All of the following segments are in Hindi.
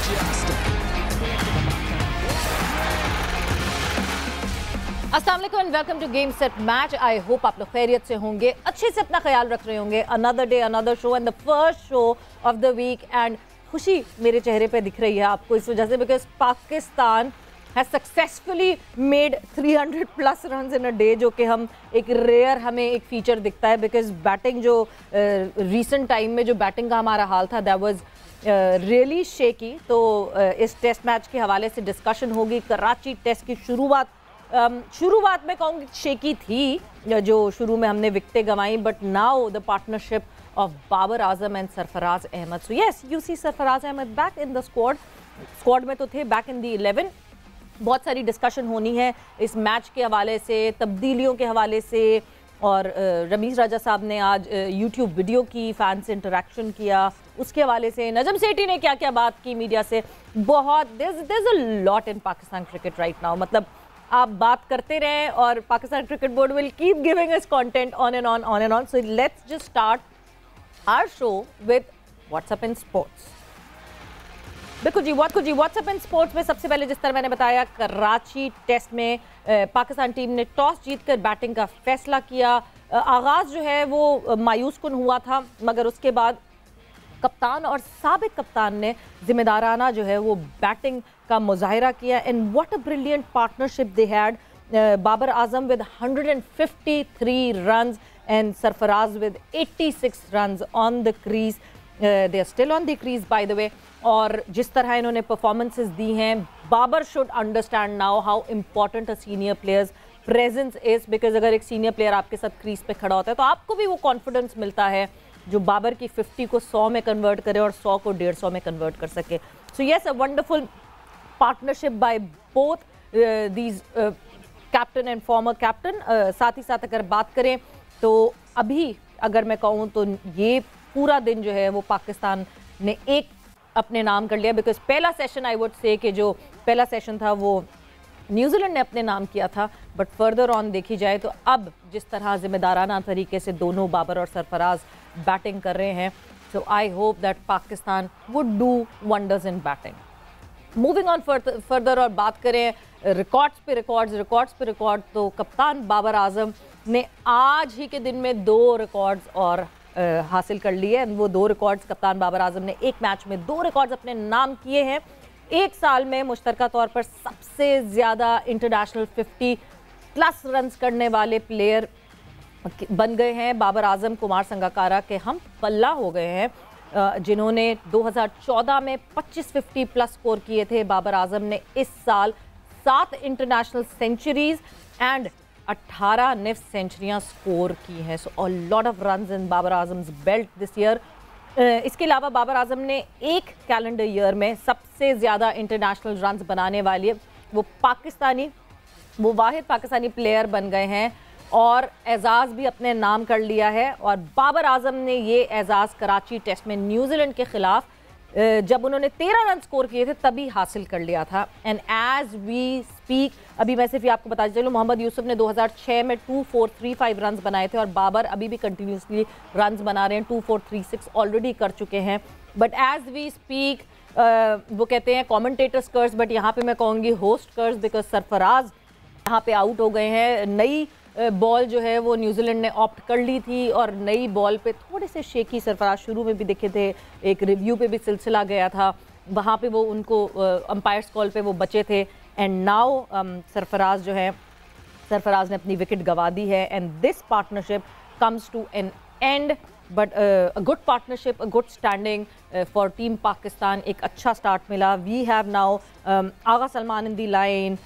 अस्सलाम वालेकुम and welcome to game set match. I hope आप लोग खैरियत से होंगे, अच्छे से अपना ख्याल रख रहे होंगे। Another day another show and the first show of the week and खुशी मेरे चेहरे पे दिख रही है आपको इस वजह से because Pakistan has successfully made 300 plus run in a day, जो कि हम एक रेयर हमें एक फीचर दिखता है बिकॉज बैटिंग जो रिसेंट टाइम में जो बैटिंग का हमारा हाल था दैट वाज रियली शेकी। तो इस टेस्ट मैच के हवाले से डिस्कशन होगी। कराची टेस्ट की शुरुआत में कहूँगी शेकी थी, जो शुरू में हमने विकेटें गंवाई, but now the partnership of Babar Azam and Sarfaraz Ahmed. So yes, you see Sarfaraz Ahmed back in the squad में तो थे, बैक इन द 11। बहुत सारी डिस्कशन होनी है इस मैच के हवाले से, तब्दीलियों के हवाले से, और रमीज राजा साहब ने आज यूट्यूब वीडियो की, फैन से इंटरेक्शन किया, उसके हवाले से नजम सेठी ने क्या क्या बात की मीडिया से। बहुत there is a lot in Pakistan cricket right now. मतलब आप बात करते रहें और Pakistan cricket board will keep giving us content on and on. So let's just start our show with what's up in sports. बिल्कुल जी, व्हाट्सएप इन स्पोर्ट्स में सबसे पहले जिस तरह मैंने बताया, कराची टेस्ट में पाकिस्तान टीम ने टॉस जीतकर बैटिंग का फैसला किया। आगाज जो है वो मायूस कुन हुआ था, मगर उसके बाद कप्तान और साबिक कप्तान ने जिम्मेदाराना जो है वो बैटिंग का मुजाहिरा किया। And what a brilliant partnership they had. Babar Azam with 153 runs and Sarfaraz with 86 runs on the crease. They are still on the crease by the way. और जिस तरह इन्होंने परफॉर्मेंसेस दी हैं, Babar should understand now how important a senior player's presence is, because अगर एक सीनियर प्लेयर आपके साथ क्रीज पे खड़ा होता है तो आपको भी वो कॉन्फिडेंस मिलता है जो बाबर की 50 को 100 में कन्वर्ट करे और 100 को 150 में कन्वर्ट कर सके। So yes, a wonderful partnership by both these captain and former captain. साथ ही साथ अगर बात करें तो अभी अगर मैं कहूँ तो ये पूरा दिन जो है वो पाकिस्तान ने एक अपने नाम कर लिया, बिकॉज पहला सेशन आई वुड से कि जो पहला सेशन था वो न्यूजीलैंड ने अपने नाम किया था, बट फर्दर ऑन देखी जाए तो अब जिस तरह जिम्मेदाराना तरीके से दोनों बाबर और सरफराज बैटिंग कर रहे हैं, so I hope that Pakistan would do wonders in batting. Moving on further और बात करें रिकॉर्ड्स पे रिकॉर्ड, तो कप्तान बाबर आजम ने आज ही के दिन में 2 रिकॉर्ड्स और हासिल कर लिए। वो 2 रिकॉर्ड्स कप्तान बाबर आजम ने एक मैच में 2 रिकॉर्ड्स अपने नाम किए हैं। एक साल में मुश्तरका तौर पर सबसे ज़्यादा इंटरनेशनल 50 प्लस रन्स करने वाले प्लेयर बन गए हैं। बाबर आजम कुमार संगकारा के हम पल्ला हो गए हैं, जिन्होंने 2014 में 25 50 प्लस स्कोर किए थे। बाबर आजम ने इस साल 7 इंटरनेशनल सेंचुरीज एंड 18 नेफ सेंचुरियां स्कोर की हैं। So a lot of runs in Babar Azam's belt this year. इसके अलावा बाबर आजम ने एक कैलेंडर ईयर में सबसे ज़्यादा इंटरनेशनल रन्स बनाने वाली वो वाहिद पाकिस्तानी प्लेयर बन गए हैं और एजाज़ भी अपने नाम कर लिया है। और बाबर आजम ने ये एजाज़ कराची टेस्ट में न्यूजीलैंड के खिलाफ जब उन्होंने 13 रन स्कोर किए थे तभी हासिल कर लिया था। एंड एज वी स्पीक, अभी मैं सिर्फ आपको बताते चलूँ, मोहम्मद यूसुफ ने 2006 में 2435 रन बनाए थे और बाबर अभी भी कंटिन्यूसली रन बना रहे हैं, 2436 ऑलरेडी कर चुके हैं। बट एज वी स्पीक, वो कहते हैं कॉमेंटेटर्स कर्स, बट यहाँ पे मैं कहूँगी होस्ट कर्स, बिकॉज सरफराज यहाँ पे आउट हो गए हैं। नई बॉल जो है वो न्यूजीलैंड ने ऑप्ट कर ली थी और नई बॉल पे थोड़े से शेकी सरफराज शुरू में भी दिखे थे, एक रिव्यू पे भी सिलसिला गया था, वहाँ पे वो उनको अंपायर्स कॉल पे वो बचे थे। एंड नाउ सरफराज ने अपनी विकेट गंवा दी है and this partnership comes to an end, but a good partnership, a good standing for team Pakistan. एक अच्छा स्टार्ट मिला। We have now Agha Salman in the line,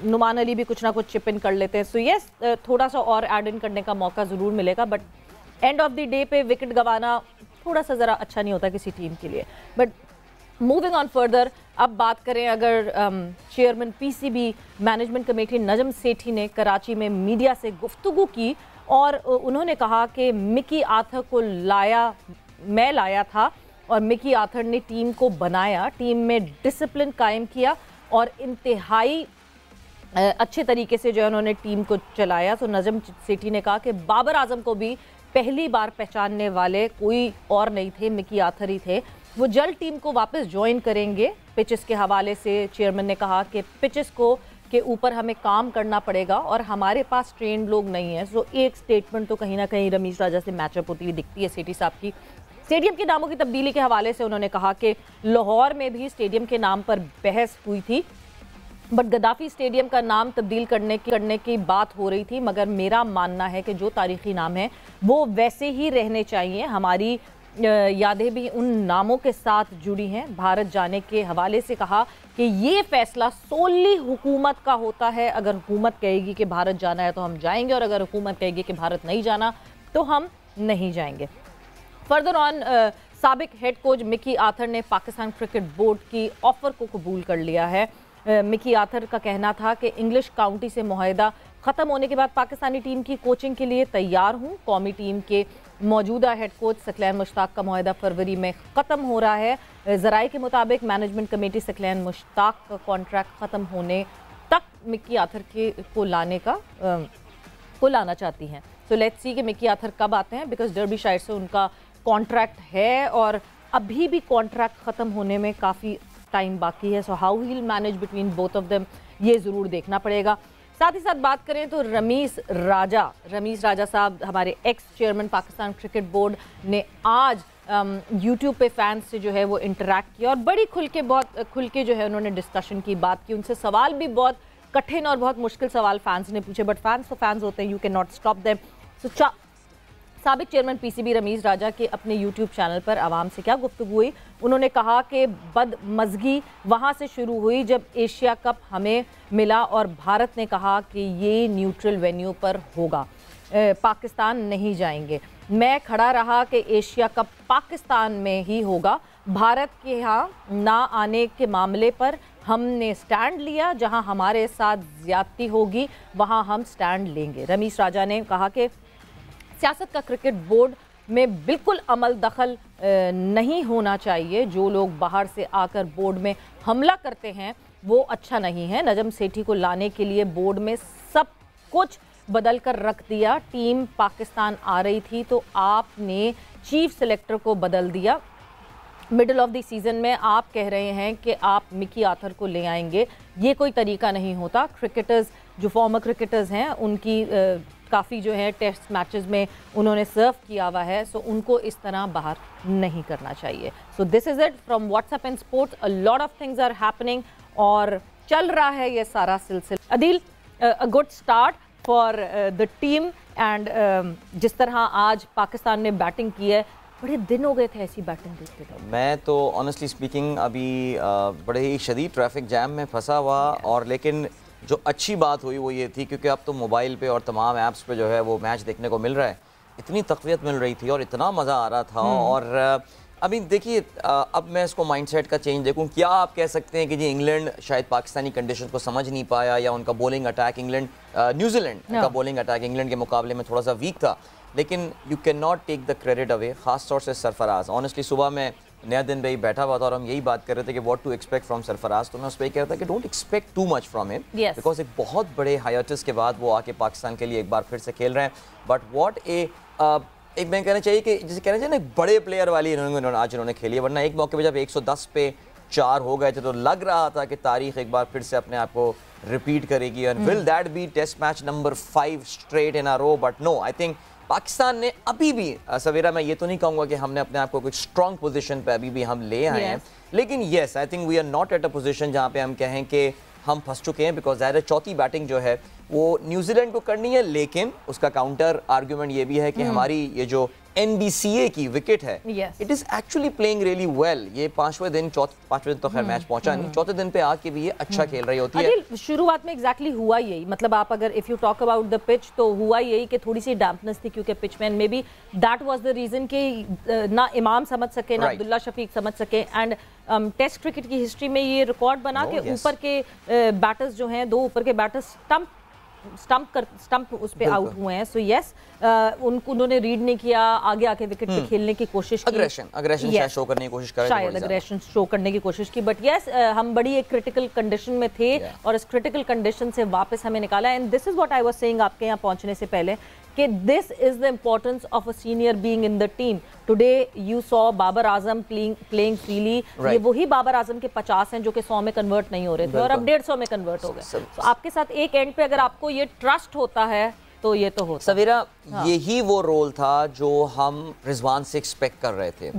Nauman Ali भी कुछ ना कुछ चिप इन कर लेते हैं। सो यस, थोड़ा सा और ऐड इन करने का मौका ज़रूर मिलेगा, but end of the day पे विकेट गंवाना थोड़ा सा ज़रा अच्छा नहीं होता किसी टीम के लिए। बट मूविंग ऑन फर्दर, अब बात करें अगर chairman PCB management committee Najam Sethi ने कराची में मीडिया से गुफ्तगू की और उन्होंने कहा कि मिकी आर्थर को मैं लाया था और मिकी आर्थर ने टीम को बनाया, टीम में डिसिप्लिन कायम किया और इंतहाई अच्छे तरीके से जो है उन्होंने टीम को चलाया। तो नजम सेठी ने कहा कि बाबर आजम को भी पहली बार पहचानने वाले कोई और नहीं थे, मिकी आर्थर ही थे। वो जल्द टीम को वापस ज्वाइन करेंगे। पिचेस के हवाले से चेयरमैन ने कहा कि पिचेस को के ऊपर हमें काम करना पड़ेगा और हमारे पास ट्रेंड लोग नहीं है। सो एक स्टेटमेंट तो कहीं ना कहीं रमीश राजा से मैचअप होती हुई दिखती है सेठी साहब की। स्टेडियम के नामों की तब्दीली के हवाले से उन्होंने कहा कि लाहौर में भी स्टेडियम के नाम पर बहस हुई थी, बट गद्दाफी स्टेडियम का नाम तब्दील करने की बात हो रही थी, मगर मेरा मानना है कि जो तारीखी नाम है वो वैसे ही रहने चाहिए। हमारी यादें भी उन नामों के साथ जुड़ी हैं। भारत जाने के हवाले से कहा कि ये फैसला सोली हुकूमत का होता है। अगर हुकूमत कहेगी कि भारत जाना है तो हम जाएंगे, और अगर हुकूमत कहेगी कि भारत नहीं जाना तो हम नहीं जाएंगे। फर्दर ऑन, साबिक हेड कोच मिकी आर्थर ने पाकिस्तान क्रिकेट बोर्ड की ऑफर को कबूल कर लिया है। मिकी आर्थर का कहना था कि इंग्लिश काउंटी से मुआहदा ख़त्म होने के बाद पाकिस्तानी टीम की कोचिंग के लिए तैयार हूँ। कौमी टीम के मौजूदा हेड कोच सकलैन मुश्ताक का मुआहदा फरवरी में ख़त्म हो रहा है। ज़राए के मुताबिक मैनेजमेंट कमेटी सकलैन मुश्ताक का कॉन्ट्रैक्ट ख़त्म होने तक मिकी आर्थर को लाना चाहती हैं। सो लेट्स सी कि मिकी आर्थर कब आते हैं, बिकॉज डर्बीशायर से उनका कॉन्ट्रैक्ट है और अभी भी कॉन्ट्रैक्ट ख़त्म होने में काफ़ी टाइम बाकी है। So how he will manage between both of them, ये ज़रूर देखना पड़ेगा। साथ ही साथ बात करें तो रमीश राजा साहब, हमारे x chairman Pakistan cricket board, ने आज यूट्यूब पे फैंस से जो है वो इंटरेक्ट किया और बड़ी बहुत खुल के जो है उन्होंने डिस्कशन की, बात की। उनसे सवाल भी बहुत कठिन और बहुत मुश्किल सवाल फैंस ने पूछे, बट फैंस तो फैंस होते हैं, you can not stop them. So साबिक चेयरमैन पीसीबी रमीश राजा के अपने यूट्यूब चैनल पर आवाम से क्या गुफ्तगू हुई। उन्होंने कहा कि बदमज़गी वहाँ से शुरू हुई जब एशिया कप हमें मिला और भारत ने कहा कि ये न्यूट्रल वेन्यू पर होगा, पाकिस्तान नहीं जाएंगे। मैं खड़ा रहा कि एशिया कप पाकिस्तान में ही होगा। भारत के यहाँ ना आने के मामले पर हमने स्टैंड लिया, जहाँ हमारे साथ ज़्यादती होगी वहाँ हम स्टैंड लेंगे। रमीश राजा ने कहा कि सियासत का क्रिकेट बोर्ड में बिल्कुल अमल दखल नहीं होना चाहिए। जो लोग बाहर से आकर बोर्ड में हमला करते हैं वो अच्छा नहीं है। नजम सेठी को लाने के लिए बोर्ड में सब कुछ बदल कर रख दिया। टीम पाकिस्तान आ रही थी तो आपने चीफ सेलेक्टर को बदल दिया। मिडल ऑफ द सीज़न में आप कह रहे हैं कि आप मिकी आर्थर को ले आएंगे, ये कोई तरीका नहीं होता। क्रिकेटर्स जो फॉर्मर क्रिकेटर्स हैं उनकी काफ़ी जो है टेस्ट मैचेस में उन्होंने सर्व किया हुआ है, सो उनको इस तरह बाहर नहीं करना चाहिए। So this is it from what's up and sports. A lot of things are happening और चल रहा है ये सारा सिलसिला। Adeel, a good start for the team and जिस तरह आज पाकिस्तान ने बैटिंग की है, बड़े दिन हो गए थे ऐसी बैटिंग देखते थे। मैं तो ऑनेस्टली स्पीकिंग अभी बड़े ही शदीद ट्रैफिक जैम में फंसा हुआ, और लेकिन जो अच्छी बात हुई वो ये थी क्योंकि अब तो मोबाइल पे और तमाम ऐप्स पे जो है वो मैच देखने को मिल रहा है। इतनी तक़वियत मिल रही थी और इतना मज़ा आ रहा था। और अभी देखिए, अब मैं इसको माइंडसेट का चेंज देखूं, क्या आप कह सकते हैं कि जी इंग्लैंड शायद पाकिस्तानी कंडीशन को समझ नहीं पाया, या उनका बॉलिंग अटैक न्यूजीलैंड का बॉलिंग अटैक इंग्लैंड के मुकाबले में थोड़ा सा वीक था, लेकिन you can not take the credit away. ख़ास तौर से सरफराज, ऑनेस्टली सुबह में नया दिन भाई बैठा हुआ था और हम यही बात कर रहे थे कि what to expect from Sarfaraz, तो मैं उस पर कह रहा था कि don't expect too much from him, because एक बहुत बड़े हाइअटस के बाद वो आके पाकिस्तान के लिए एक बार फिर से खेल रहे हैं। बट व्हाट एक मैं कहना चाहिए कि जिसे कहना चाहिए ना, बड़े प्लेयर वाली आज इन्होंने खेली है। वरना एक मौके पर जब 110 पे 4 हो गए थे तो लग रहा था कि तारीख एक बार फिर से अपने आप को रिपीट करेगी, and will that be test match number 5 straight in a row. But no, I think Pakistan ने अभी भी सवेरा, मैं ये तो नहीं कहूँगा कि हमने अपने आप को कुछ स्ट्रॉन्ग पोजीशन पे अभी भी हम ले आए हैं, लेकिन yes I think we are not at a position जहाँ पे हम कहें कि हम फंस चुके हैं, बिकॉज ज़ाहिर है चौथी बैटिंग जो है वो न्यूजीलैंड को करनी है, लेकिन उसका काउंटर आर्ग्यूमेंट ये भी है कि हमारी ये जो NBCA की विकेट है, it is actually playing really well. ये पांचवें दिन तो खैर मैच पहुंचा नहीं, चौथे दिन पे आके भी ये अच्छा खेल रही होती है। शुरुआत में एग्जैक्टली हुआ यही, मतलब आप अगर if you talk about the pitch तो हुआ यही कि थोड़ी सी डैम्पनेस थी, क्योंकि पिचमैन में भी दैट वाज द रीजन कि ना इमाम समझ सके ना अब्दुल्ला शफीक समझ सके। एंड टेस्ट क्रिकेट की हिस्ट्री में ये रिकॉर्ड बना के ऊपर के बैटर्स जो हैं, 2 ऊपर के बैटर्स स्टंप उस पे आउट हुए हैं। सो यस, उन्होंने रीड नहीं किया, आगे आके विकेट पे खेलने की कोशिश की, अग्रेशन शो करने की कोशिश कर, शायद अग्रेशन शो करने की कोशिश की। बट यस, हम बड़ी एक क्रिटिकल कंडीशन में थे और इस क्रिटिकल कंडीशन से वापस हमें निकाला। And this is what I was saying आपके यहाँ पहुंचने से पहले कि this is the importance of a senior being in the team. Today you saw Babar Azam playing freely. ये वही बाबर आजम के 50 हैं जो कि 100 में कन्वर्ट नहीं हो रहे थे और अब 150 में कन्वर्ट हो गए. तो आपके साथ एक एंड पे अगर आपको ये ट्रस्ट होता है तो ये तो होता. सवेरा, यही वो रोल था जो हम रिजवान से एक्सपेक्ट कर रहे थे.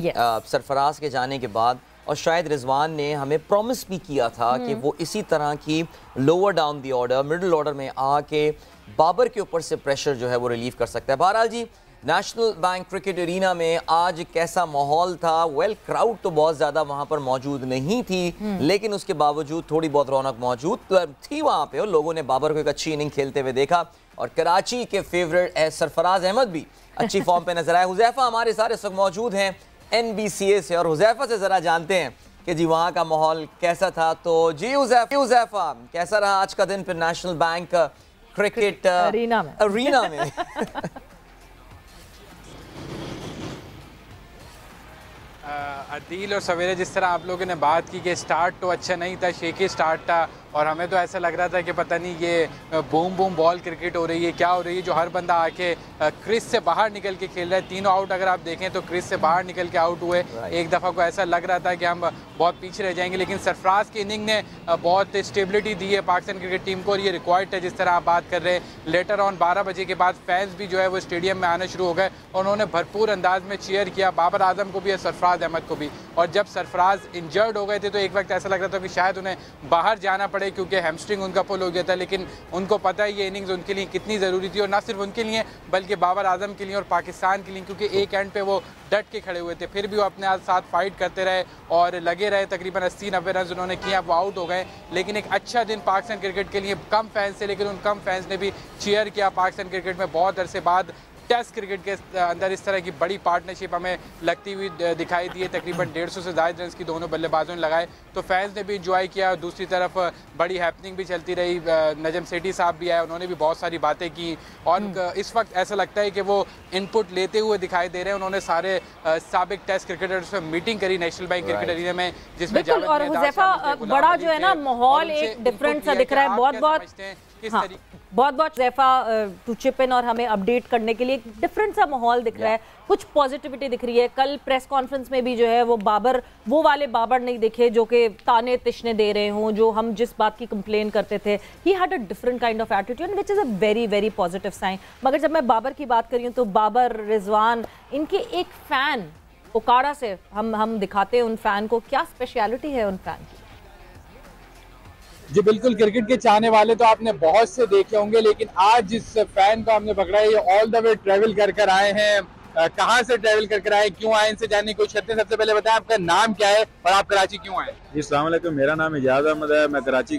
सरफराज के जाने के बाद, और शायद रिजवान ने हमें प्रॉमिस भी किया था कि वो इसी तरह की lower down the order, middle order में आके बाबर के ऊपर से प्रेशर जो है वो रिलीव कर सकता है. बहरहाल जी, नेशनल बैंक क्रिकेट एरिना में आज कैसा माहौल था. वेल, क्राउड तो बहुत ज़्यादा वहाँ पर मौजूद नहीं थी, लेकिन उसके बावजूद थोड़ी बहुत रौनक मौजूद थी वहाँ पे, और लोगों ने बाबर को एक अच्छी इनिंग खेलते हुए देखा. और कराची के फेवरेट सरफराज अहमद भी अच्छी फॉर्म पे नजर आए. हुज़ैफा हमारे सारे सब मौजूद हैं NBCA से, और हुज़ैफा से ज़रा जानते हैं कि जी वहाँ का माहौल कैसा था. तो जी हुज़ैफा, कैसा रहा आज का दिन फिर नेशनल बैंक क्रिकेट अरीना में? अदील और सवेरे, जिस तरह आप लोगों ने बात की कि स्टार्ट तो अच्छा नहीं था, शेकी स्टार्ट था, और हमें तो ऐसा लग रहा था कि पता नहीं ये बूम बूम बॉल क्रिकेट हो रही है, क्या हो रही है, जो हर बंदा आके क्रिस से बाहर निकल के खेल रहा है. तीनों आउट अगर आप देखें तो क्रिस से बाहर निकल के आउट हुए. एक दफ़ा को ऐसा लग रहा था कि हम बहुत पीछे रह जाएंगे, लेकिन सरफराज की इनिंग ने बहुत स्टेबिलिटी दी है पाकिस्तान क्रिकेट टीम को, और ये रिक्वायर्ड है. जिस तरह आप बात कर रहे हैं, लेटर ऑन 12 बजे के बाद फैंस भी जो है वो स्टेडियम में आना शुरू हो गए, और उन्होंने भरपूर अंदाज में चीयर किया बाबर आजम को भी और सरफराज अहमद को भी. और जब सरफराज इंजर्ड हो गए थे तो एक वक्त ऐसा लग रहा था कि शायद उन्हें बाहर जाना पड़े, क्योंकि हैमस्ट्रिंग उनका पुल हो गया था. लेकिन उनको पता है ये इनिंग्स उनके लिए कितनी ज़रूरी थी, और ना सिर्फ उनके लिए बल्कि बाबर आजम के लिए और पाकिस्तान के लिए, क्योंकि एक एंड पे वो डट के खड़े हुए थे. फिर भी वो अपने साथ फाइट करते रहे और लगे रहे. तकरीबन 80-90 रन उन्होंने किया, वो आउट हो गए. लेकिन एक अच्छा दिन पाकिस्तान क्रिकेट के लिए. कम फैंस थे, लेकिन उन कम फैंस ने भी चीयर किया. पाकिस्तान क्रिकेट में बहुत अरसे बाद टेस्ट क्रिकेट के अंदर इस तरह की बड़ी पार्टनरशिप हमें लगती हुई दिखाई दी है. तकरीबन 150 से ज़्यादा रन की दोनों बल्लेबाजों ने लगाए, तो फैंस ने भी इंजॉय किया. दूसरी तरफ बड़ी हैपनिंग भी चलती रही. नजम सेठी साहब भी आए, उन्होंने भी बहुत सारी बातें की, और इस वक्त ऐसा लगता है कि वो इनपुट लेते हुए दिखाई दे रहे हैं. उन्होंने सारे साबिक टेस्ट क्रिकेटर्स से मीटिंग करी नेशनल बैंक क्रिकेट एरिना में, जिसमें और हुज़ैफा बड़ा जो है ना माहौल एक डिफरेंट सा दिख रहा है. बहुत बहुत ज़ैफा टू चिप इन और हमें अपडेट करने के लिए. एक डिफरेंट सा माहौल दिख रहा है, कुछ पॉजिटिविटी दिख रही है. कल प्रेस कॉन्फ्रेंस में भी जो है वो बाबर, वो वाले बाबर नहीं दिखे जो कि ताने तिश्ने दे रहे हों, जो हम जिस बात की कंप्लेन करते थे. He had a different kind of attitude which is a very very positive sign. मगर जब मैं बाबर की बात कर रही हूँ तो बाबर, रिजवान, इनके एक फ़ैन ओकाड़ा से हम दिखाते हैं उन फ़ैन को. क्या स्पेशलिटी है उन फ़ैन की? जी बिल्कुल, क्रिकेट के चाहने वाले तो आपने बहुत से देखे होंगे, लेकिन आज जिस फैन को हमने पकड़ा है, ये ऑल द वे ट्रैवल कर आए हैं. कहाँ से ट्रैवल कर आए, क्यों आए, इनसे जानने की कोशिश करते हैं. सबसे पहले बताएं आपका नाम क्या है और आप कराची क्यों आए? जी अस्सलाम वालेकुम, मेरा नाम इजाज़ अहमद है. मैं कराची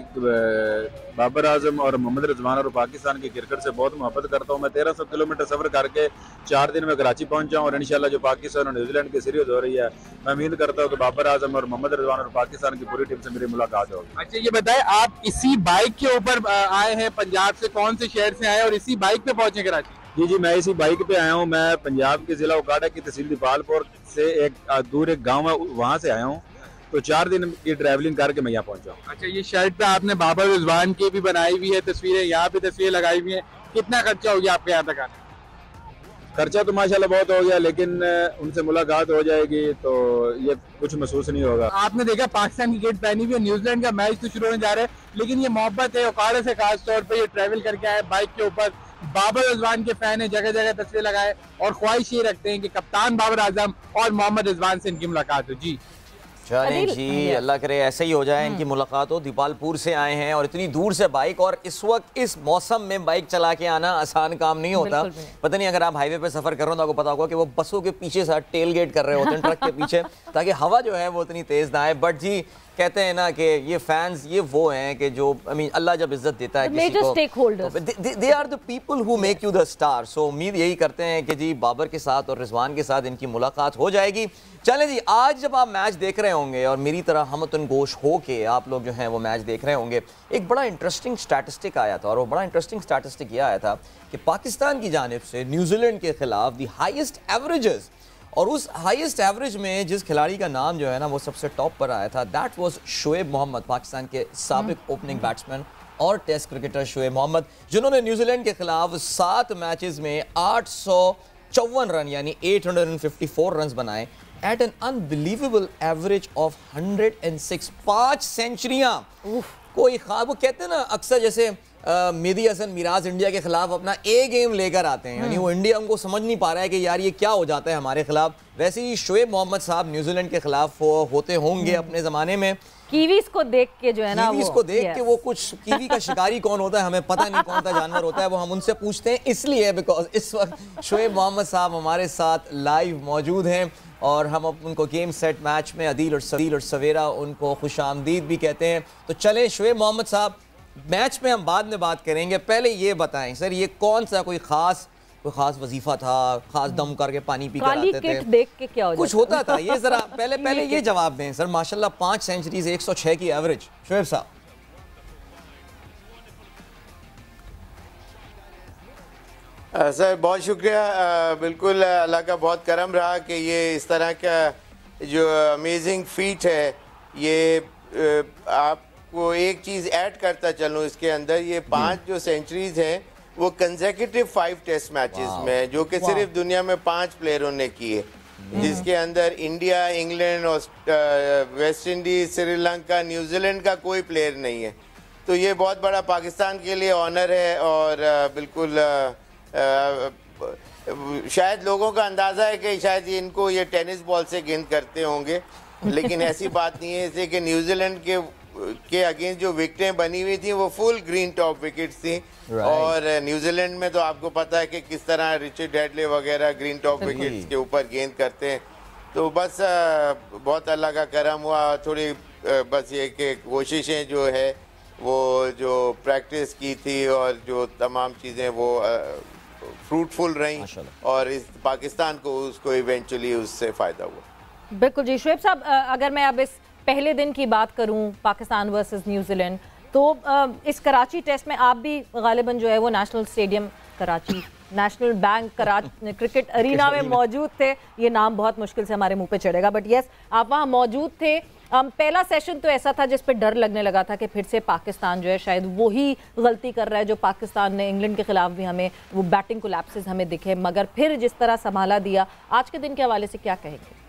बाबर आजम और मोहम्मद रिजवान और पाकिस्तान की क्रिकेट से बहुत मोहब्बत करता हूँ. मैं 1300 किलोमीटर सफ़र करके 4 दिन में कराची पहुँचा हूँ, और इंशाल्लाह जो पाकिस्तान और न्यूजीलैंड की सीरीज हो रही है, मैं उम्मीद करता हूँ कि बाबर आजम और मोहम्मद रिजवान और पाकिस्तान की पूरी टीम से मेरी मुलाकात होगी. अच्छा ये बताएं, आप इसी बाइक के ऊपर आए हैं, पंजाब से कौन से शहर से आए और इसी बाइक पे पहुंचे कराची? जी, मैं इसी बाइक पे आया हूँ. मैं पंजाब के ज़िला ओकाड़ा की तहसील दीपालपुर से दूर एक गाँव है, वहाँ से आया हूँ. तो 4 दिन की ट्रैवलिंग करके मैं यहाँ पहुँचा हूँ. अच्छा, ये शर्ट पे आपने बाबर रिजवान की भी बनाई हुई है तस्वीरें, यहाँ पे तस्वीरें लगाई हुई है. कितना खर्चा हो गया आपके यहाँ तक आने? खर्चा तो माशाल्लाह बहुत हो गया, लेकिन उनसे मुलाकात हो जाएगी तो ये कुछ महसूस नहीं होगा. आपने देखा पाकिस्तान की किट पहनी हुई है, न्यूजीलैंड का मैच तो शुरू होने जा रहा है, लेकिन ये मोहब्बत है ओकाड़ा से. खास तौर पे ये ट्रैवल करके आए बाइक के ऊपर, बाबर रिजवान के फैन है, जगह जगह तस्वीर लगाए, और ख्वाहिश ये रखते हैं कि कप्तान बाबर आजम और मोहम्मद रिजवान से इनकी मुलाकात हो. जी चलें जी, अल्लाह करे ऐसे ही हो जाए इनकी मुलाकात हो. दीपालपुर से आए हैं और इतनी दूर से बाइक, और इस वक्त इस मौसम में बाइक चला के आना आसान काम नहीं होता. पता नहीं अगर आप हाईवे पे सफर कर रहे हो तो आपको पता होगा कि वो बसों के पीछे साथ टेल गेट कर रहे होते हैं, ट्रक के पीछे, ताकि हवा जो है वो इतनी तेज ना आए. बट जी कहते हैं ना कि ये फैंस ये वो हैं कि जो अल्लाह जब इज्जत देता है किसी को, they are the people who make you the star. So उम्मीद यही करते हैं कि जी बाबर के साथ और रिजवान के साथ इनकी मुलाकात हो जाएगी. चलें जी, आज जब आप मैच देख रहे होंगे और मेरी तरह हमतन गोश हो के आप लोग जो हैं वो मैच देख रहे होंगे, एक बड़ा इंटरेस्टिंग स्टैटिस्टिक आया था, और वो बड़ा इंटरेस्टिंग स्टैटिस्टिक यह आया था कि पाकिस्तान की जानिब से न्यूजीलैंड के खिलाफ दी हाईएस्ट एवरेजेस और उस हाईएस्ट एवरेज में जिस खिलाड़ी का नाम जो है ना वो सबसे टॉप पर आया था, दैट वाज शोएब मोहम्मद, पाकिस्तान के साबिक ओपनिंग बैट्समैन और टेस्ट क्रिकेटर शोएब मोहम्मद, जिन्होंने न्यूजीलैंड के खिलाफ 7 मैचेस में 854 रन यानी 854 रन बनाए at an unbelievable average of 106, 5 सेंचुरियां। कोई ख्वाब, वो कहते हैं ना अक्सर जैसे मेहदी हसन मिराज इंडिया के खिलाफ अपना ए गेम लेकर आते हैं, यानी वो इंडिया उनको समझ नहीं पा रहा है कि यार ये क्या हो जाता है हमारे खिलाफ, वैसे ही शोएब मोहम्मद साहब न्यूजीलैंड के खिलाफ होते होंगे अपने ज़माने में। कीवीज को देख के जो है ना, कीवीज को देख के वो कुछ, कीवी का शिकारी कौन होता है हमें पता नहीं, कौन सा जानवर होता है वो हम उनसे पूछते हैं, इसलिए बिकॉज इस वक्त शोएब मोहम्मद साहब हमारे साथ लाइव मौजूद हैं और हम उनको गेम सेट मैच में अदील और सवेरा उनको खुशामदीद भी कहते हैं। तो चलें शोएब मोहम्मद साहब, मैच में हम बाद में बात करेंगे, पहले ये बताएं सर, ये कौन सा कोई खास वजीफा था, खास दम करके पानी पी कर आते थे, देख के क्या हो कुछ होता था, ये जरा पहले ये जवाब दें सर। माशाल्लाह 5 सेंचुरीज, 106 की एवरेज, शोएब साहब। सर बहुत शुक्रिया, बिल्कुल अल्लाह का बहुत करम रहा कि ये इस तरह का जो अमेजिंग फीट है, ये आपको एक चीज़ ऐड करता चलूँ इसके अंदर, ये 5 जो सेंचुरीज हैं वो कंसेक्यूटिव 5 टेस्ट मैचेस में, जो कि सिर्फ दुनिया में 5 प्लेयरों ने की है, जिसके अंदर India, England, West Indies, Sri Lanka, New Zealand का कोई प्लेयर नहीं है। तो ये बहुत बड़ा पाकिस्तान के लिए ऑनर है और बिल्कुल शायद लोगों का अंदाज़ा है कि शायद इनको ये टेनिस बॉल से गेंद करते होंगे, लेकिन ऐसी बात नहीं है। इसलिए कि न्यूजीलैंड के अगेंस्ट जो विकेटें बनी हुई थी वो फुल ग्रीन टॉप विकेट्स थी, और न्यूजीलैंड में तो आपको पता है कि किस तरह रिचर्ड हेडले वगैरह ग्रीन टॉप विकेट्स के ऊपर गेंद करते हैं। तो बस बहुत अल्लाह का करम हुआ, थोड़ी बस ये कि कोशिशें जो है वो जो प्रैक्टिस की थी और जो तमाम चीज़ें वो फ्रूटफुल रहीं और इस पाकिस्तान को उसको इवेंचुअली उससे फ़ायदा हुआ। बिल्कुल जी। शोएब साहब, अगर मैं अब इस पहले दिन की बात करूं पाकिस्तान वर्सेस न्यूजीलैंड, तो इस कराची टेस्ट में आप भी गालिबन जो है वो national stadium Karachi, national bank Karachi cricket arena में मौजूद थे। ये नाम बहुत मुश्किल से हमारे मुंह पे चढ़ेगा, बट यस आप वहाँ मौजूद थे। पहला सेशन तो ऐसा था जिस पे डर लगने लगा था कि फिर से पाकिस्तान जो है शायद वही गलती कर रहा है जो पाकिस्तान ने इंग्लैंड के खिलाफ भी हमें वो बैटिंग कोलैप्सेस हमें दिखे, मगर फिर जिस तरह संभाला दिया, आज के दिन के हवाले से क्या कहेंगे?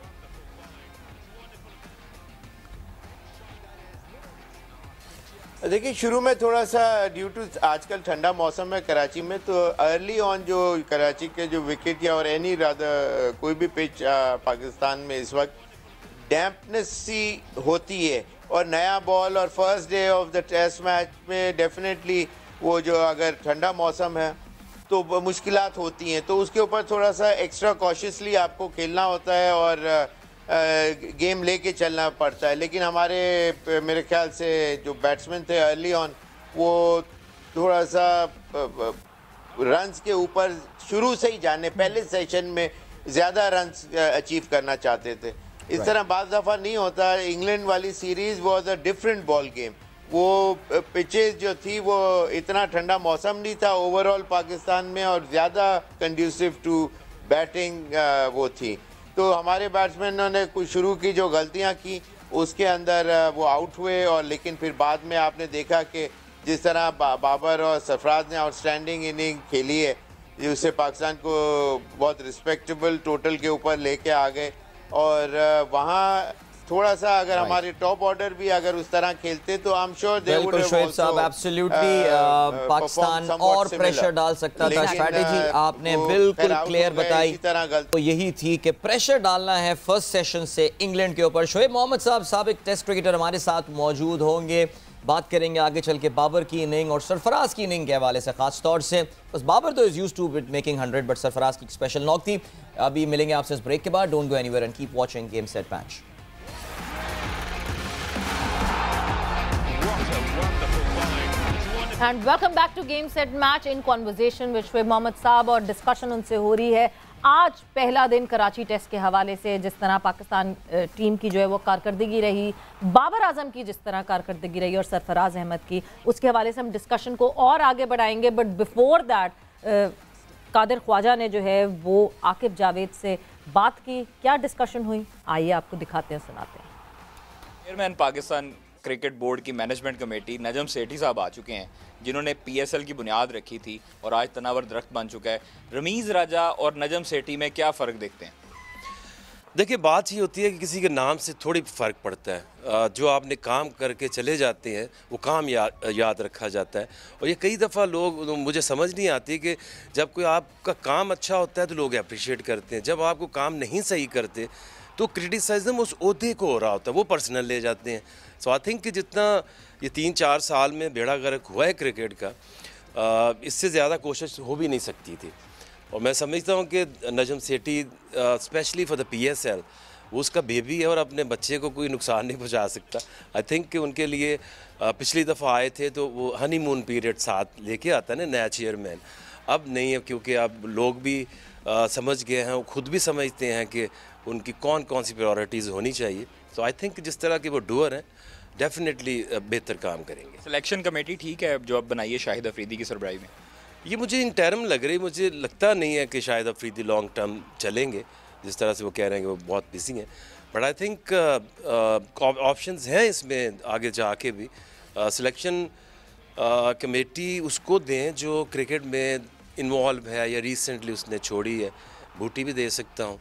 देखिए, शुरू में थोड़ा सा ड्यू टू आजकल ठंडा मौसम है कराची में, तो अर्ली ऑन जो कराची के जो विकेट या और एनी रादर कोई भी पिच पाकिस्तान में इस वक्त डैम्पनेस सी होती है, और नया बॉल और first day of the test match में डेफिनेटली वो जो अगर ठंडा मौसम है तो मुश्किलात होती हैं, तो उसके ऊपर थोड़ा सा एक्स्ट्रा कॉशियसली आपको खेलना होता है और गेम लेके चलना पड़ता है। लेकिन हमारे मेरे ख्याल से जो बैट्समैन थे अर्ली ऑन, वो थोड़ा सा रन्स के ऊपर शुरू से ही जाने, पहले सेशन में ज़्यादा रन्स अचीव करना चाहते थे। इस तरह बाज़ दफ़ा नहीं होता। इंग्लैंड वाली series was a different ball game, वो पिचेस जो थी वो इतना ठंडा मौसम नहीं था ओवरऑल पाकिस्तान में, और ज़्यादा कंड्यूसिव टू बैटिंग वो थी। तो हमारे बैट्समैनों ने कुछ शुरू की जो गलतियां की उसके अंदर वो आउट हुए, और लेकिन फिर बाद में आपने देखा कि जिस तरह बाबर और सरफराज ने आउटस्टैंडिंग इनिंग खेली है, उससे पाकिस्तान को बहुत रिस्पेक्टेबल टोटल के ऊपर लेके आ गए। और वहाँ थोड़ा सा अगर हमारे टॉप ऑर्डर भी अगर उस तरह खेलते तो I am sure they would have Shoaib साहब एब्सोल्युटली पाकिस्तान और प्रेशर डाल सकता था। स्ट्रैटेजी आपने बिल्कुल क्लियर बताई, तो यही थी कि प्रेशर डालना है फर्स्ट सेशन से इंग्लैंड के ऊपर। शोएब मोहम्मद साहब साबिक टेस्ट क्रिकेटर हमारे साथ मौजूद होंगे, बात करेंगे आगे चल के बाबर की इनिंग और सरफराज की इनिंग के हवाले से खास तौर से। बस बाबर तो is used to with making 100, but Sarfaraz की स्पेशल नॉक थी। अभी मिलेंगे आपसे इस ब्रेक के बाद। Don't go anywhere and keep watching game set match. And welcome back to game set match in conversation with Shoaib Mohammad साहब, और डिस्कशन उनसे हो रही है आज पहला दिन कराची टेस्ट के हवाले से, जिस तरह पाकिस्तान टीम की जो है वो कारकर्दगी रही, बाबर आजम की जिस तरह कारकर्दगी रही और सरफराज अहमद की, उसके हवाले से हम डिस्कशन को और आगे बढ़ाएंगे। But before that Qadir Khawaja ने जो है वो आकिब जावेद से बात की, क्या डिस्कशन हुई, आइए आपको दिखाते हैं, सुनाते हैं। चेयरमैन पाकिस्तान क्रिकेट बोर्ड की मैनेजमेंट कमेटी नजम सेठी साहब आ चुके हैं, जिन्होंने PSL की बुनियाद रखी थी और आज तनावर दरख्त बन चुका है। रमीज़ राजा और नजम सेठी में क्या फ़र्क देखते हैं? देखिए, बात ये होती है कि किसी के नाम से थोड़ी फ़र्क पड़ता है। जो आपने काम करके चले जाते हैं वो काम याद रखा जाता है। और ये कई दफ़ा लोग, मुझे समझ नहीं आती कि जब कोई आपका काम अच्छा होता है तो लोग अप्रिशिएट करते हैं, जब आपको काम नहीं सही करते तो क्रिटिसाइज़म उस ओहदे को हो रहा होता है, वो पर्सनल ले जाते हैं। सो आई थिंक कि जितना ये 3-4 साल में बेड़ा गर्क हुआ है क्रिकेट का, इससे ज़्यादा कोशिश हो भी नहीं सकती थी। और मैं समझता हूँ कि Najam Sethi specially for the PSL, वो उसका बेबी है और अपने बच्चे को कोई नुकसान नहीं पहुँचा सकता। आई थिंक कि उनके लिए पिछली दफ़ा आए थे तो वो हनीमून पीरियड साथ लेके आता है ना नया चेयरमैन। अब नहीं है, क्योंकि अब लोग भी समझ गए हैं, वो खुद भी समझते हैं कि उनकी कौन कौन सी प्रायोरिटीज़ होनी चाहिए। तो आई थिंक जिस तरह के वो डूअर हैं डेफिनेटली बेहतर काम करेंगे। सिलेक्शन कमेटी ठीक है जो अब बनाई है शाहिद अफरीदी की सरबराही में? ये मुझे इंटरम लग रही, मुझे लगता नहीं है कि शायद अफरीदी लॉन्ग टर्म चलेंगे, जिस तरह से वो कह रहे हैं कि वो बहुत बिजी हैं। बट आई थिंक ऑप्शंस हैं इसमें आगे जाके भी। सिलेक्शन कमेटी उसको दें जो क्रिकेट में इन्वॉल्व है या रिसेंटली उसने छोड़ी है। बूटी भी दे सकता हूँ।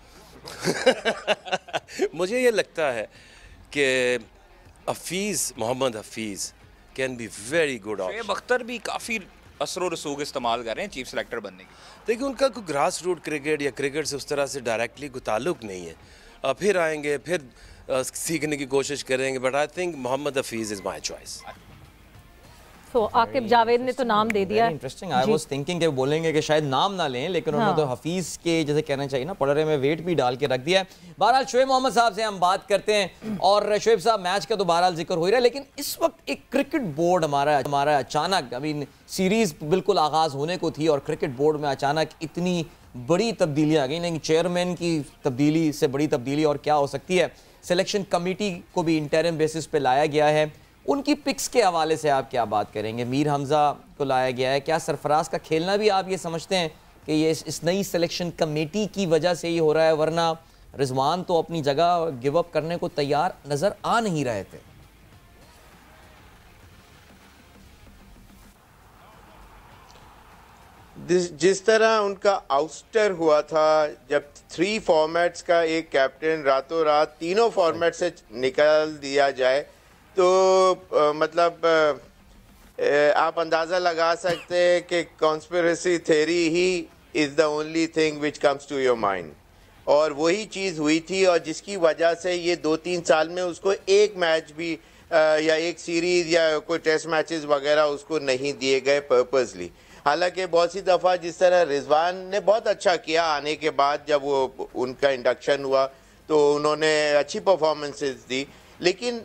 मुझे ये लगता है कि Mohammad Hafeez can be very good option. Shoaib Akhtar भी काफ़ी असर और रसूख इस्तेमाल कर रहे हैं चीफ सेलेक्टर बनने की। देखिए, उनका कोई ग्रास रूट क्रिकेट या क्रिकेट से उस तरह से डायरेक्टली कोई ताल्लुक नहीं है। फिर आएंगे, फिर सीखने की कोशिश करेंगे। But I think Mohammad Hafeez is my choice. तो आकिब जावेद ने तो नाम दे दिया। इंटरेस्टिंग। आई वाज थिंकिंग कि बोलेंगे कि शायद नाम ना लें, लेकिन उन्होंने तो हफीज़ के जैसे कहना चाहिए ना पलड़े में वेट भी डाल के रख दिया है। बहरहाल शुएब मोहम्मद साहब से हम बात करते हैं। और शुएब साहब, मैच का तो बहरहाल जिक्र हो ही रहा है, लेकिन इस वक्त एक क्रिकेट बोर्ड हमारा अचानक, अभी सीरीज बिल्कुल आगाज़ होने को थी और क्रिकेट बोर्ड में अचानक इतनी बड़ी तब्दीलियाँ आ गई। नहीं, चेयरमैन की तब्दीली से बड़ी तब्दीली और क्या हो सकती है। सिलेक्शन कमेटी को भी इंटरिम बेसिस पे लाया गया है। उनकी पिक्स के हवाले से आप क्या बात करेंगे? मीर हमजा को लाया गया है, क्या सरफराज का खेलना भी आप ये समझते हैं कि ये इस नई सिलेक्शन कमेटी की वजह से ही हो रहा है, वरना रिजवान तो अपनी जगह गिव अप करने को तैयार नजर आ नहीं रहे थे? जिस तरह उनका आउस्टर हुआ था, जब 3 फॉर्मेट्स का एक कैप्टन रातों रात 3 फॉर्मेट से निकाल दिया जाए, तो मतलब आप अंदाज़ा लगा सकते हैं कि conspiracy theory he is the only thing which comes to your mind. और वही चीज़ हुई थी, और जिसकी वजह से ये 2-3 साल में उसको एक मैच भी या एक सीरीज़ या कोई टेस्ट मैचेस वगैरह उसको नहीं दिए गए पर्पसली। हालांकि बहुत सी दफ़ा जिस तरह रिजवान ने बहुत अच्छा किया आने के बाद, जब वो उनका इंडक्शन हुआ तो उन्होंने अच्छी परफॉर्मेंसेस दी, लेकिन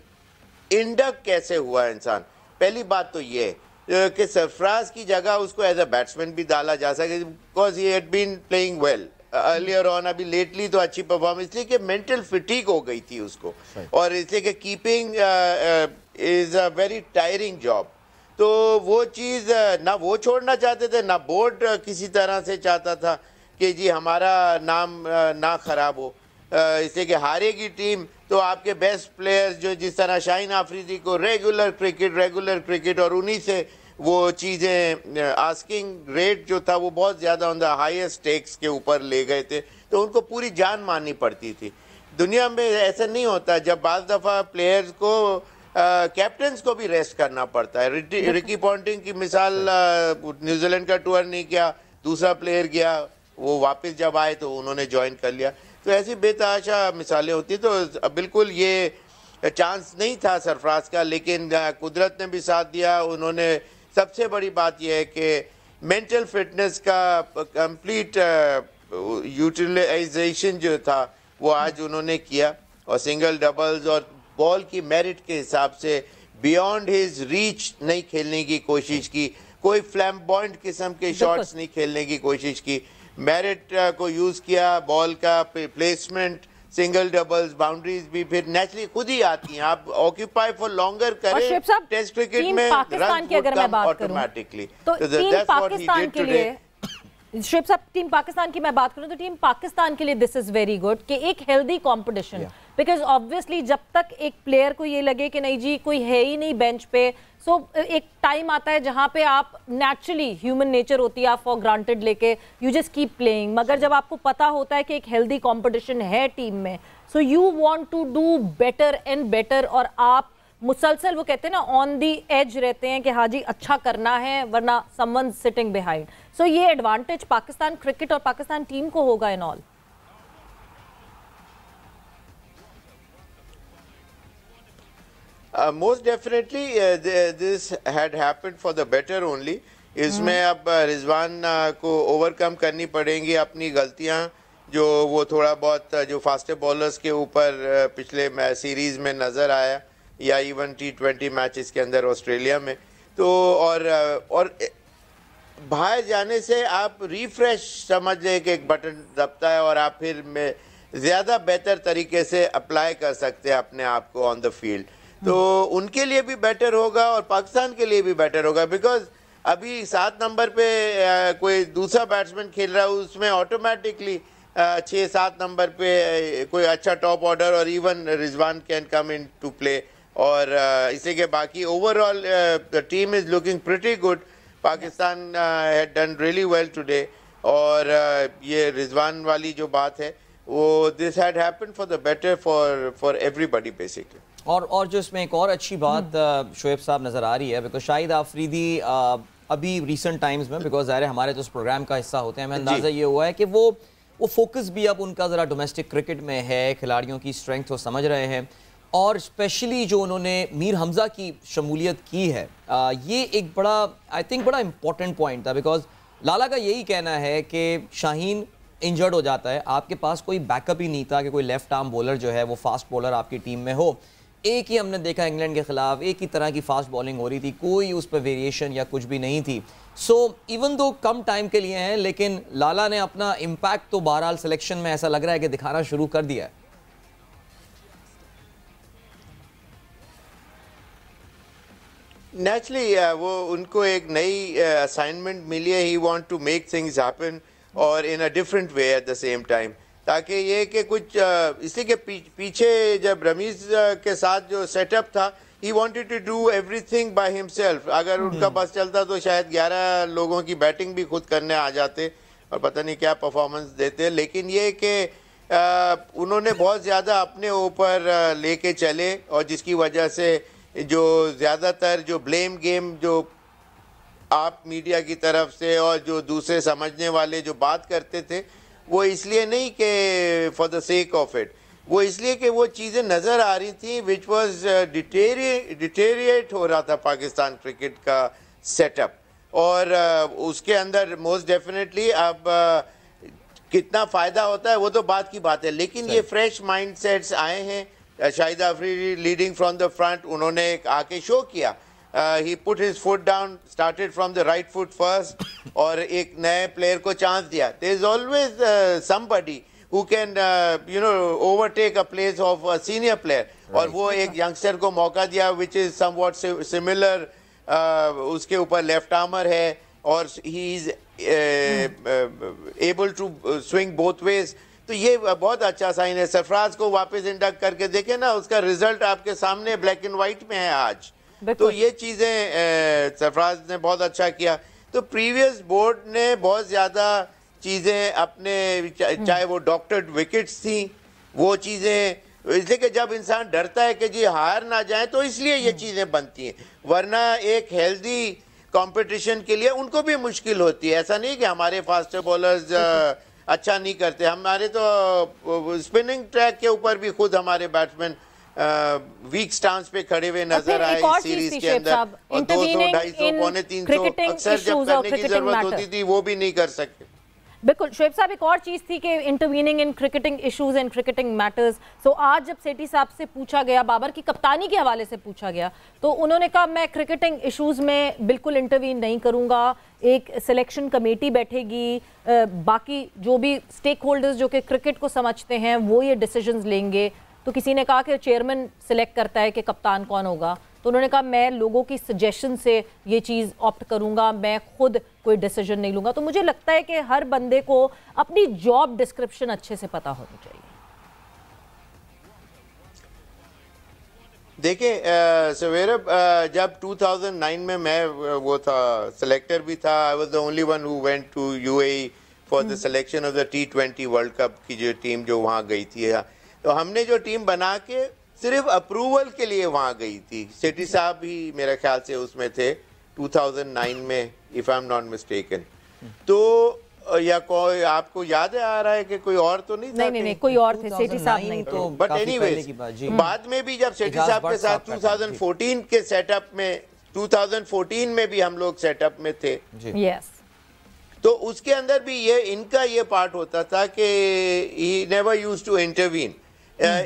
इंडक्ट कैसे हुआ इंसान? पहली बात तो ये कि सरफराज की जगह उसको एज अ बैट्समैन भी डाला जा सके, because he had been playing well earlier on. अभी लेटली तो अच्छी परफॉर्मेंस, इसलिए कि मेंटल फिटीग हो गई थी उसको, और इसलिए कि keeping is a very tiring job. तो वो चीज़ ना वो छोड़ना चाहते थे, ना बोर्ड किसी तरह से चाहता था कि जी हमारा नाम ना खराब हो, इसलिए कि हारेगी टीम तो आपके बेस्ट प्लेयर्स जो जिस तरह शाहीन आफरीदी को रेगुलर क्रिकेट और उन्हीं से वो चीज़ें आस्किंग रेट जो था वो बहुत ज़्यादा ऑन द हाईएस्ट स्टेक्स के ऊपर ले गए थे, तो उनको पूरी जान माननी पड़ती थी। दुनिया में ऐसा नहीं होता, जब बाज़ दफ़ा प्लेयर्स को कैप्टन्स को भी रेस्ट करना पड़ता है। रिकी पॉन्टिंग की मिसाल, न्यूजीलैंड का टूर नहीं किया, दूसरा प्लेयर गया, वो वापस जब आए तो उन्होंने ज्वाइन कर लिया। तो ऐसी बेतहाशा मिसालें होती, तो बिल्कुल ये चांस नहीं था सरफराज का, लेकिन कुदरत ने भी साथ दिया। उन्होंने सबसे बड़ी बात यह है कि मेंटल फिटनेस का कंप्लीट यूटिलाइजेशन जो था वो आज उन्होंने किया, और सिंगल डबल्स और बॉल की मेरिट के हिसाब से बियॉन्ड हिज रीच नहीं खेलने की कोशिश की, कोई फ्लैम्बॉइंट किस्म के शॉट्स नहीं खेलने की कोशिश की, मेरिट को यूज किया, बॉल का प्लेसमेंट, सिंगल डबल्स, बाउंड्रीज भी फिर नेचुरली खुद ही आती हैं। आप ऑक्यूपाई फॉर लॉन्गर करें टेस्ट क्रिकेट में, पाकिस्तान की अगर मैं बात करूं ऑटोमेटिकली, तो टीम पाकिस्तान के लिए शुएब साहब, टीम पाकिस्तान की मैं बात करूं तो टीम पाकिस्तान के लिए दिस इज वेरी गुड कि एक हेल्दी कंपटीशन, बिकॉज ऑब्वियसली जब तक एक प्लेयर को ये लगे कि नहीं जी कोई है ही नहीं बेंच पे, सो एक टाइम आता है जहां पे आप नेचुरली, ह्यूमन नेचर होती है, आप फॉर ग्रांटेड लेके यू जस्ट कीप प्लेइंग, मगर जब आपको पता होता है कि एक हेल्दी कंपटीशन है टीम में, so you want to do better and better, और आप मुसलसल, वो कहते हैं ना, ऑन दी एज रहते हैं कि हाँ जी अच्छा करना है वरना समवन सिटिंग बिहाइंड। सो ये एडवांटेज पाकिस्तान क्रिकेट और पाकिस्तान टीम को होगा in all. Most definitely this had happened for the better only. इसमें अब रिजवान को ओवरकम करनी पड़ेंगी अपनी गलतियां, जो वो थोड़ा बहुत जो फास्टर बॉलर्स के ऊपर पिछले सीरीज में नज़र आया, या इवन T20 मैचेस के अंदर ऑस्ट्रेलिया में। तो और बाहर जाने से आप रिफ्रेश समझ लें कि एक बटन दबता है और आप फिर में ज़्यादा बेहतर तरीके से अप्लाई कर सकते हैं अपने आप को ऑन द फील्ड। तो उनके लिए भी बेटर होगा और पाकिस्तान के लिए भी बेटर होगा, बिकॉज अभी 7 नंबर पे कोई दूसरा बैट्समैन खेल रहा है, उसमें ऑटोमेटिकली 6-7 नंबर पे कोई अच्छा टॉप ऑर्डर और even Rizwan can come in to play. और इसी के बाकी overall the team is looking pretty good. Pakistan had done really well today, और ये रिजवान वाली जो बात है वो this had happened for the better for everybody basically. और जो इसमें एक और अच्छी बात शोएब साहब नज़र आ रही है, बिकॉज शाहिद आफरीदी अभी रिसेंट टाइम्स में, बिकॉज ज़ाहिर हमारे तो इस प्रोग्राम का हिस्सा होते हैं, हमें अंदाज़ा ये हुआ है कि वो फोकस भी अब उनका ज़रा डोमेस्टिक क्रिकेट में है, खिलाड़ियों की स्ट्रेंथ वो समझ रहे हैं, और स्पेशली जो उन्होंने मीर हमज़ा की शमूलियत की है, ये एक बड़ा आई थिंक बड़ा इंपॉर्टेंट पॉइंट था, बिकॉज लाला का यही कहना है कि शाहीन इंजर्ड हो जाता है, आपके पास कोई बैकअप ही नहीं था कि कोई लेफ्ट आर्म बॉलर जो है वो फास्ट बॉलर आपकी टीम में हो। एक ही हमने देखा इंग्लैंड के खिलाफ, एक ही तरह की फास्ट बॉलिंग हो रही थी, कोई उस पर वेरिएशन या कुछ भी नहीं थी। सो इवन दो कम टाइम के लिए हैं, लेकिन लाला ने अपना इम्पैक्ट तो बहरहाल सिलेक्शन में ऐसा लग रहा है कि दिखाना शुरू कर दिया है। नेचुरली वो उनको एक नई असाइनमेंट मिली है, he want to make things happen और in a different way at the same time, ताकि ये कि कुछ इसी के पीछे जब रमीज के साथ जो सेटअप था, he wanted to do everything by himself. अगर उनका बस चलता तो शायद 11 लोगों की बैटिंग भी खुद करने आ जाते और पता नहीं क्या परफॉर्मेंस देते, लेकिन ये कि उन्होंने बहुत ज़्यादा अपने ऊपर लेके चले, और जिसकी वजह से जो ज़्यादातर जो ब्लेम गेम जो आप मीडिया की तरफ से और जो दूसरे समझने वाले जो बात करते थे, वो इसलिए नहीं कि for the sake of it, वो इसलिए कि वो चीज़ें नज़र आ रही थी विच वाज डिटेरिएट हो रहा था पाकिस्तान क्रिकेट का सेटअप, और उसके अंदर मोस्ट डेफिनेटली अब कितना फ़ायदा होता है वो तो बात की बात है, लेकिन ये फ्रेश माइंडसेट्स आए हैं। Shahid Afridi leading from the front, उन्होंने आके शो किया, he put his foot down, started from the right foot first, और एक नए प्लेयर को चांस दिया। There is always somebody who can overtake a place of a senior player, और वो एक यंगस्टर को मौका दिया which is somewhat similar, उसके ऊपर लेफ्ट आर्मर है और he is able to swing both ways, तो ये बहुत अच्छा साइन है। सरफराज को वापस इंडक्ट करके देखे ना, उसका रिजल्ट आपके सामने ब्लैक एंड व्हाइट में है आज, तो ये चीज़ें सरफराज ने बहुत अच्छा किया। तो प्रीवियस बोर्ड ने बहुत ज़्यादा चीज़ें अपने, चाहे वो डॉक्टर्ड विकेट्स थी, वो चीज़ें, इसलिए कि जब इंसान डरता है कि जी हार ना जाए तो इसलिए ये चीज़ें बनती हैं, वरना एक हेल्दी कंपटीशन के लिए उनको भी मुश्किल होती है। ऐसा नहीं कि हमारे फास्टर बॉलर्स अच्छा नहीं करते, हमारे तो स्पिनिंग ट्रैक के ऊपर भी खुद हमारे बैट्समैन वीक स्टांस पे खड़े हुए नजर आए इस सीरीज के अंदर, और 200, 250, पौने 300 अक्सर जब करने की जरूरत होती थी वो भी नहीं कर सकते। बिल्कुल शोएब साहब, एक और चीज़ थी कि intervening in cricketing issues and cricketing matters. So आज जब सेठी साहब से पूछा गया, बाबर की कप्तानी के हवाले से पूछा गया, तो उन्होंने कहा मैं क्रिकेटिंग इश्यूज में बिल्कुल इंटरवीन नहीं करूंगा, एक सिलेक्शन कमेटी बैठेगी, बाकी जो भी स्टेक होल्डर्स जो कि क्रिकेट को समझते हैं वो ये डिसीजंस लेंगे। तो किसी ने कहा कि चेयरमैन सिलेक्ट करता है कि कप्तान कौन होगा, तो उन्होंने कहा मैं लोगों की सजेशन से ये चीज़ ऑप्ट करूंगा, मैं खुद कोई डिसीजन नहीं लूंगा। तो मुझे लगता है कि हर बंदे को अपनी जॉब डिस्क्रिप्शन अच्छे से पता होनी चाहिए। देखिए सवेरा, जब 2009 में मैं वो था सेलेक्टर भी था, I was the only one who went to UAE for the selection of the T20 world cup की जो टीम जो वहाँ गई थी। तो हमने जो टीम बना के सिर्फ अप्रूवल के लिए वहाँ गई थी। सेठी साहब भी मेरे ख्याल से उसमें थे 2009 में, if I am not mistaken. तो या कोई आपको याद आ रहा है कि कोई और तो नहीं था? नहीं, कोई और थे, सेठी साहब नहीं। तो बट एनीवेज बाद में भी जब सेठी साहब के साथ 2014 के सेटअप में, 2014 में भी हम लोग सेटअप में थे। यस। तो उसके अंदर भी ये इनका ये पार्ट होता था कि he never used to intervene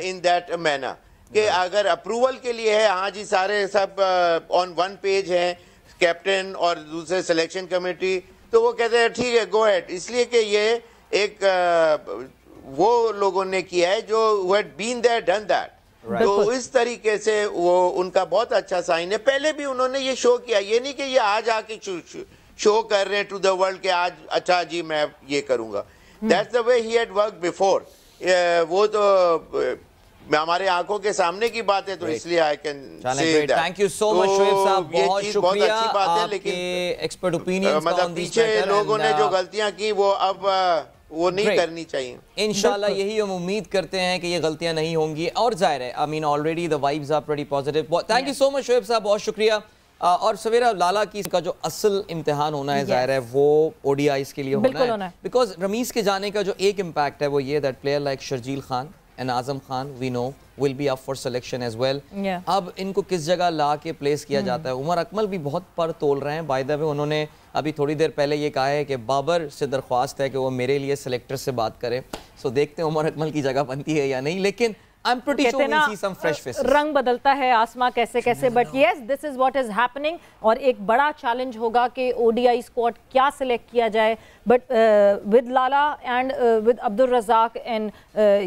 in that manner, कि अगर अप्रूवल के लिए है, हाँ जी सारे सब ऑन वन पेज हैं, कैप्टन और दूसरे सिलेक्शन कमेटी, तो वो कहते हैं ठीक है गो अहेड। इसलिए कि ये एक वो लोगों ने किया है जो had been there done that. तो इस तरीके से वो उनका बहुत अच्छा साइन है। पहले भी उन्होंने ये शो किया, ये नहीं कि ये आज आके शो कर रहे हैं टू द वर्ल्ड के आज अच्छा जी मैं ये करूंगा। That's the way he had work before. वो तो हमारे आंखों के सामने की बात है, तो इसलिए I can say that. Thank you so much Shoaib साहब, बहुत शुक्रिया अच्छी बात है, लेकिन एक्सपर्ट ओपिनियंस मतलब पीछे लोगों ने जो गलतियां की वो अब वो नहीं करनी चाहिए। इंशाल्लाह यही हम उम्मीद करते हैं कि ये गलतियां नहीं होंगी, और जाहिर है I mean already the vibes are pretty positive. Thank you so much Shoaib साहब, बहुत शुक्रिया। और सवेरा, लाला की का जो असल इम्तिहान होना है जाहिर है वो ओडीआईज के लिए होना है, बिकॉज रमीज के जाने का जो एक इम्पैक्ट है वो ये that player like Sharjeel Khan and Azam Khan we know will be up for selection as well. अब इनको किस जगह ला के प्लेस किया जाता है। उमर अकमल भी बहुत पर तोल रहे हैं। बाय द वे उन्होंने अभी थोड़ी देर पहले ये कहा है कि बाबर से दरख्वास्त है कि वो मेरे लिए सिलेक्टर से बात करे। सो देखते हैं उमर अकमल की जगह बनती है या नहीं, लेकिन I'm pretty sure we'll see some fresh faces. रंग बदलता है आसमां कैसे कैसे, but yes this is what is happening. और एक बड़ा चैलेंज होगा कि ओडीआई स्क्वाड क्या सिलेक्ट किया जाए, but with Lala and with Abdul Razzaq and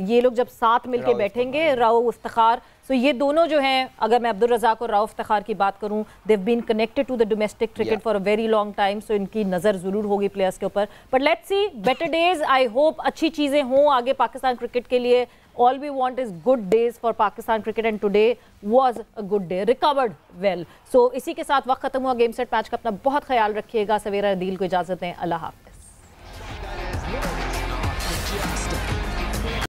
ये लोग जब साथ मिलके बैठेंगे, राउफ इफ्तिखार, सो ये दोनों जो हैं, अगर मैं अब्दुल रज़ाक और राउफ इफ्तिखार की बात करूं, they have been connected to the domestic cricket for a very long time, so इनकी नज़र ज़रूर होगी प्लेयर्स के ऊपर। But let's see better days, I hope अच्छी चीज़ें हों आगे पाकिस्तान क्रिकेट के लिए। All we want is good days for Pakistan cricket and today was a good day, recovered well. So इसी के साथ वक्त खत्म हुआ गेम सेट मैच का। अपना बहुत ख्याल रखिएगा। सवेरा अदील को इजाज़त दें, अल्लाह हाफ़िज़।